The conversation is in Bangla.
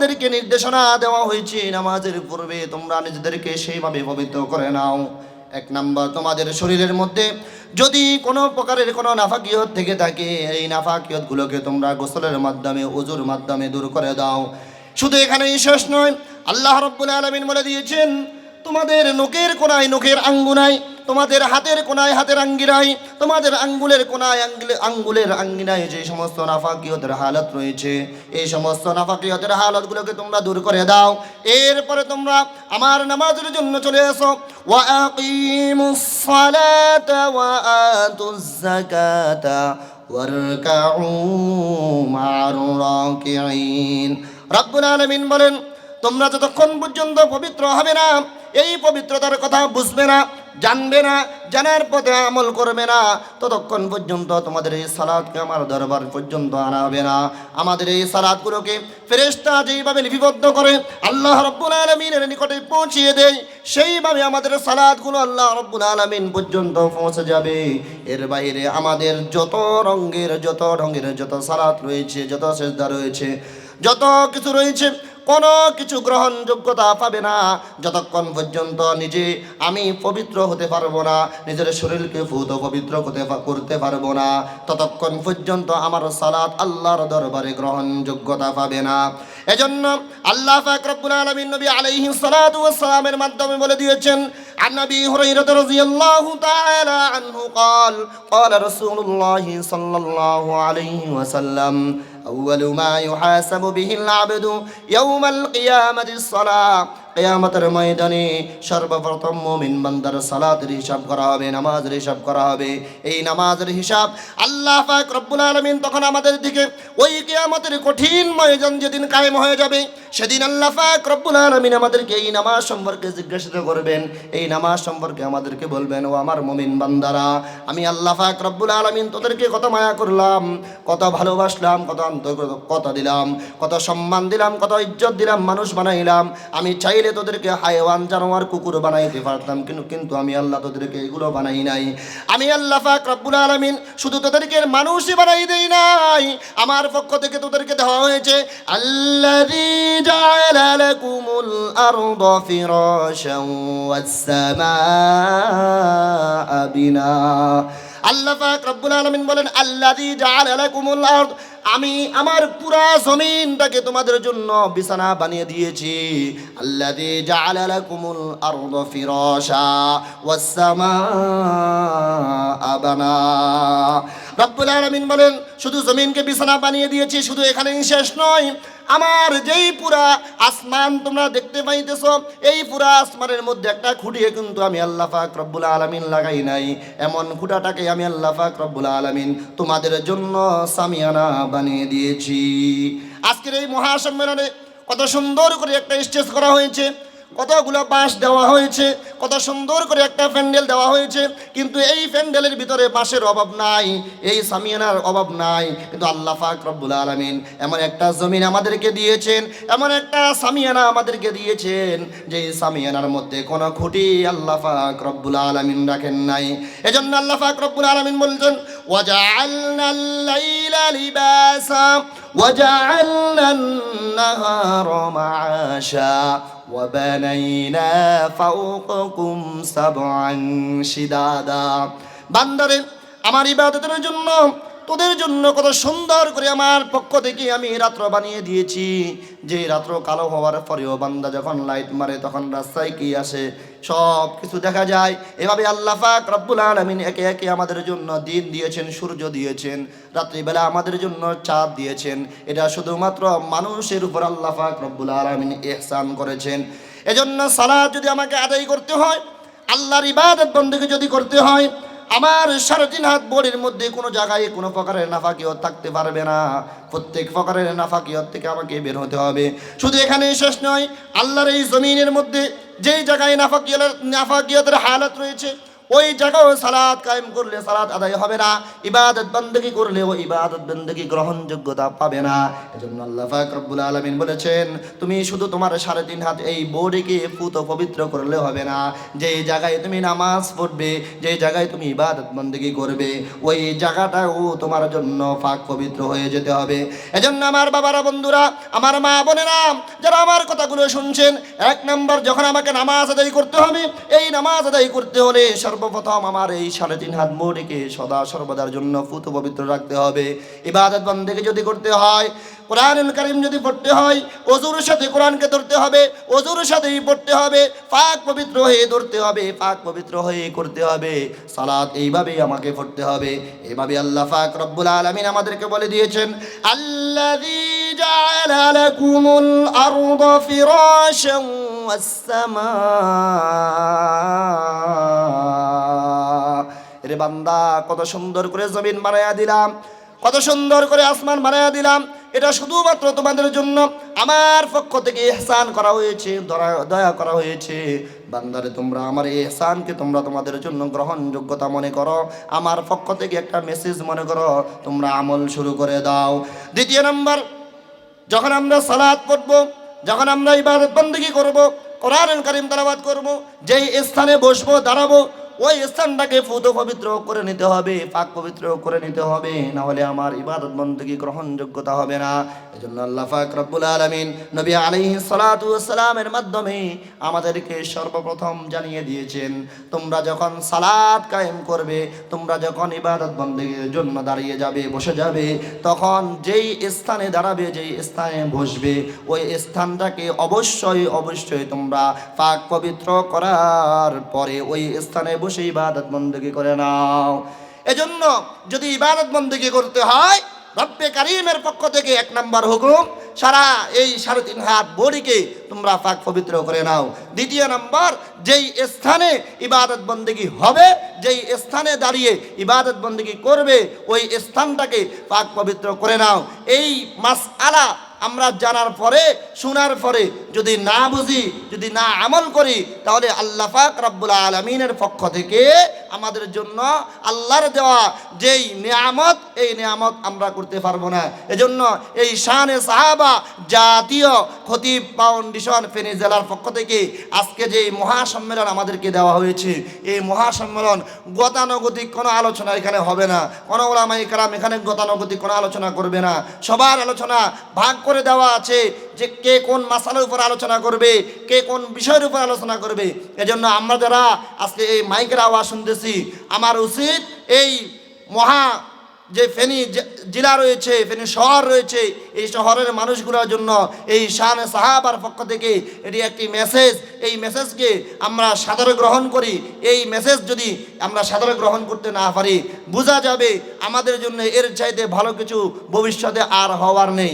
তোমাদেরকে নির্দেশনা দেওয়া হয়েছে নামাজের পূর্বে তোমরা নিজেদেরকে সেইভাবে পবিত্র করে নাও। এক নাম্বার, তোমাদের শরীরের মধ্যে যদি কোনো প্রকারের কোনো নাফাকিয়ত থেকে থাকে, এই নাফাকিয়তগুলোকে তোমরা গোসলের মাধ্যমে, ওযুর মাধ্যমে দূর করে দাও। শুধু এখানেই শেষ নয়, আল্লাহ রাব্বুল আলামিন বলে দিয়েছেন তোমাদের নখের কোণায় নখের আঙ্গুনায়, তোমাদের হাতের কোণায় হাতের আঙ্গিনায়, তোমাদের আঙ্গুলের কোণায় আঙ্গুলের আঙ্গিনায় যে সমস্ত নাফাকিয়তের হালত রয়েছে, এই সমস্ত নাফাকিয়তের হালতগুলোকে তোমরা দূর করে দাও। এরপরে তোমরা আমার নামাজের জন্য চলে এসো। ওয়া আকিমুস সালাতা ওয়া আতুজ যাকাতা ওয়ারকাউ মা'আর রাকিঈন। রব্বুল আলামিন বলেন তোমরা যতক্ষণ পর্যন্ত পবিত্র হবে না, এই পবিত্রতার কথা বুঝবে না, জানবে না, জানার পথে আমল করবে না, ততক্ষণ পর্যন্ত তোমাদের এই সালাতকে আমার দরবার পর্যন্ত আনা হবে না। আমাদের এই সালাতগুলোকে ফেরেশতা যেইভাবে লিপিবদ্ধ করে আল্লাহ রাব্বুল আলামিনের নিকটে পৌঁছিয়ে দেয়, সেইভাবে আমাদের সালাতগুলো আল্লাহ রাব্বুল আলামিন পর্যন্ত পৌঁছে যাবে। এর বাইরে আমাদের যত ঢঙ্গের যত সালাত রয়েছে, যত সেজদা রয়েছে, যত কিছু রয়েছে, কোনো কিছু গ্রহণযোগ্যতা পাবে না যতক্ষণ পর্যন্ত নিজে আমি পবিত্র হতে পারবো না, নিজের শরীরকে পবিত্র করতে পারবো না, ততক্ষণ পর্যন্ত আমার সালাত আল্লাহর দরবারে গ্রহণযোগ্যতা পাবে না। এজন্য আল্লাহ পাক রব্বুল আলামিন নবী আলাইহিস সালাতু ওয়াস সালামের মাধ্যমে বলে দিয়েছেন, আন নবী হুরায়রা রাদিয়াল্লাহু তাআলা আনহু قال قال رسول الله صلى الله عليه وسلم أول ما يحاسب به العبد يوم القيامة الصلاة। কিয়ামতের ময়দানে সর্বপ্রথম মুমিন বান্দার সালাতের হিসাব করা হবে, নামাজের হিসাব করা হবে। এই নামাজের হিসাব আল্লাহ পাক রব্বুল আলামিন তখন আমাদের দিকে ওই কিয়ামতের কঠিন ময়দান যেদিন কায়েম হয়ে যাবে, সেদিন আল্লাহ পাক রব্বুল আলামিন আমাদেরকে এই নামাজ সম্পর্কে জিজ্ঞাসা করবেন, এই নামাজ সম্পর্কে আমাদেরকে বলবেন, ও আমার মুমিন বান্দারা, আমি আল্লাহ পাক রব্বুল আলামিন তোদেরকে কত মায়া করলাম, কত ভালোবাসলাম, কত দিলাম, কত সম্মান দিলাম, কত ইজ্জত দিলাম, মানুষ বানাইলাম। আমি চাইলে তোদেরকে হায়ওয়ান জানোয়ার কুকুর বানাইতে পারতাম, কিন্তু আমি আল্লাহ তোদেরকে এগুলো বানাই নাই। আমি আল্লাহ পাক রব্বুল আলামিন শুধু তোদেরকে মানুষই বানাই দেই নাই, আমার পক্ষ থেকে তোদেরকে দেওয়া হয়েছে আল্লাযী জাআলা লাকুমুল আরদা ফিরাশান ওয়াস সামাআ বিনা। আল্লাহ পাক রব্বুল আলামিন বলেন আল্লাযী জাআলা লাকুমুল আরদ, আমি আমার পুরা জমিনটাকে তোমাদের জন্য বিছানা বানিয়ে দিয়েছি। আল্লাযী জাআলা লাকুমুল আরদা ফিরাশা ওয়াস সামাআ বানা। রব্বুল আলামিন বলেন শুধু জমিনকে বিছানা বানিয়ে দিয়েছি, শুধু এখানেই শেষ নয়, আমার যেই পুরা আসমান তোমরা দেখতে পাইতেছো, এই পুরা আসমানের মধ্যে একটা খুঁটিয়ে কিন্তু আমি আল্লাহ পাক রব্বুল আলামিন লাগাই নাই। এমন খুঁটাটাকে আমি আল্লাহ পাক রব্বুল আলামিন তোমাদের জন্য সামিয়ানা বানিয়ে দিয়েছি। আজকের এই মহাসম্মেলনে কত সুন্দর করে একটা স্টেজ করা হয়েছে, কতগুলো বাঁশ দেওয়া হয়েছে, কত সুন্দর করে একটা প্যান্ডেল দেওয়া হয়েছে, কিন্তু এই প্যান্ডেলের ভিতরে বাঁশের অভাব নাই, এই সামিয়ানার অভাব নাই। কিন্তু আল্লাহ পাক রব্বুল আলামিন এমন একটা জমিন আমাদেরকে দিয়েছেন, এমন একটা সামিয়ানা আমাদেরকে দিয়েছেন, যে সামিয়ানার মধ্যে কোনো খুঁটি আল্লাহ পাক রব্বুল আলামিন রাখেন নাই। এজন্য আল্লাহ পাক রব্বুল আলামিন বলছেন ওয়াজআলনাল লাইলা লিবাসা ওয়াজআলনান নাহারা মাআশা وَبَنَيْنَا فَوْقَكُمْ سَبْعًا شِدَادًا। বান্দারে, আমার ইবাদতের জন্য তোদের জন্য কত সুন্দর করে আমার পক্ষ থেকে আমি রাত্র বানিয়ে দিয়েছি, যে রাত্র কালো হওয়ার পরেও বান্দা যখন লাইট মারে তখন রাস্তায় কি আসে, সব কিছু দেখা যায়। এভাবে আল্লাহ পাক রব্বুল আলামিন একে একে আমাদের জন্য দিন দিয়েছেন, সূর্য দিয়েছেন, রাত্রিবেলা আমাদের জন্য চাঁদ দিয়েছেন। এটা শুধুমাত্র মানুষের উপর আল্লাহ পাক রব্বুল আলামিন ইহসান করেছেন। এজন্য সালাত যদি আমাকে আদায় করতে হয়, আল্লাহর ইবাদত বন্দেগী যদি করতে হয়, আমার 3.5 হাত বডির মধ্যে কোনো জায়গায় কোনো প্রকারের নাফাকিয়ত থাকতে পারবে না। প্রত্যেক প্রকারের নাফাকিয়ত থেকে আমাকে বের হতে হবে। শুধু এখানেই শেষ নয়, আল্লাহর এই জমিনের মধ্যে যেই জায়গায় নাফাকিয়তের হালত রয়েছে, ওই জায়গায় সালাত কায়েম করলে সালাত আদায় হবে না, ইবাদত বন্দেগী করলে ওই ইবাদত বন্দেগী গ্রহণযোগ্যতা পাবে না। এজন্য আল্লাহ পাক রব্বুল আলামিন বলেছেন, তুমি শুধু তোমার 3.5 হাত এই বডিকে পুত পবিত্র করলে হবে না, যে জায়গায় তুমি নামাজ পড়বে, যে জায়গায় তুমি ইবাদত বন্দেগী করবে, ওই জায়গাটাও তোমার জন্য পাক পবিত্র হয়ে যেতে হবে। এজন্য আমার বাবারা, বন্ধুরা, আমার মা বোনেরা, যারা আমার কথাগুলো শুনছেন, 1 নাম্বার, যখন আমাকে নামাজ আদায় করতে হবে, এই নামাজ আদায় করতে হলে সর্বপ্রথম আমার এই 3.5 হাত বডিকে সদা সর্বদার জন্য পুত পবিত্র রাখতে হবে। ইবাদত বন্দেগী যদি করতে হয়, কোরআনুল কারীম যদি পড়তে হয়, ওযুর সাথে কোরআনকে ধরতে হবে, ওযুর সাথেই পড়তে হবে, পাক পবিত্র হয়ে ধরতে হবে, পাক পবিত্র হয়ে করতে হবে। সালাত এইভাবেই আমাকে পড়তে হবে। এইভাবে আল্লাহ পাক রব্বুল আলামিন আমাদেরকে বলে দিয়েছেন, আল্লাযী জাআলা লাকুমুল আরদা ফিরাশান ওয়াস সামা। রে বান্দা, কত সুন্দর করে জমিন বানায়া দিলাম, কত সুন্দর করে আসমান বানায়া দিলাম, এটা শুধুমাত্র তোমাদের জন্য আমার পক্ষ থেকে ইহসান করা হয়েছে, দয়া করা হয়েছে। বান্দারে, তোমরা আমার এই ইহসানকে তোমরা তোমাদের জন্য গ্রহণযোগ্যতা মনে করো, আমার পক্ষ থেকে একটা মেসেজ মনে করো, তোমরা আমল শুরু করে দাও। 2 নম্বর, যখন আমরা সালাত পড়ব, যখন আমরা ইবাদত বন্দেগী করব, কোরআনুল কারীম তেলাওয়াত করব, যেই স্থানে বসবো, দাঁড়াবো, ওই স্থানটাকে পুত পবিত্র করে নিতে হবে, পাক পবিত্র করে নিতে হবে, না হলে আমার ইবাদত বন্দেগী গ্রহণযোগ্যতা হবে না। এজন্য আল্লাহ পাক রব্বুল আলামিন নবী আলাইহিস সালাতু ওয়াস সালামের মাধ্যমে আমাদেরকে সর্বপ্রথম জানিয়ে দিয়েছেন, তোমরা যখন সালাত কায়েম করবে, তোমরা যখন ইবাদত বন্দেগীর জন্য দাঁড়িয়ে যাবে, বসে যাবে, তখন যেই স্থানে দাঁড়াবে, যেই স্থানে বসবে, ওই স্থানটাকে অবশ্যই তোমরা পাক পবিত্র করার পরে ওই স্থানে বসে ইবাদত বন্দেগী করে নাও। এজন্য যদি ইবাদত বন্দেগী করতে হয়, রব্বে কারীমের পক্ষ থেকে 1 নাম্বার হুকুম, সারা এই 3.5 হাত বডিকে তোমরা পাক পবিত্র করে নাও। 2 নাম্বার, যেই স্থানে ইবাদত বন্দেগী হবে, যেই স্থানে দাঁড়িয়ে ইবাদত বন্দেগী করবে, ওই স্থানটাকে পাক পবিত্র করে নাও। এই মাসআলা আমরা জানার পরে, শোনার পরে যদি না বুঝি, যদি না আমল করি, তাহলে আল্লাহ পাক রব্বুল আলামিনের পক্ষ থেকে আমাদের জন্য আল্লাহর দেওয়া যেই নিয়ামত, এই নিয়ামত আমরা করতে পারবো না। এজন্য এই শানে সাহাবা জাতীয় খতিব ফাউন্ডেশন ফেনী জেলার পক্ষ থেকে আজকে যে মহাসম্মেলন আমাদেরকে দেওয়া হয়েছে, এই মহাসম্মেলন গতানুগতিক কোনো আলোচনা এখানে হবে না, কোনো উলামায়ে কেরাম এখানে গতানুগতিক কোনো আলোচনা করবে না। সবার আলোচনা ভাগ করে দেওয়া আছে, যে কে কোন মাসালার উপর আলোচনা করবে, কে কোন বিষয়ের উপর আলোচনা করবে। এজন্য আমরা যারা আজকে এই মাইকের আওয়াজ শুনতেছি, আমার উচিত এই মহা যে ফেনী জেলা রয়েছে, ফেনী শহর রয়েছে, এই শহরের মানুষগুলোর জন্য এই শানে সাহাবার পক্ষ থেকে এটি একটি মেসেজ, এই মেসেজকে আমরা সাদরে গ্রহণ করি। এই মেসেজ যদি আমরা সাদরে গ্রহণ করতে না পারি, বোঝা যাবে আমাদের জন্য এর চাইতে ভালো কিছু ভবিষ্যতে আর হওয়ার নেই।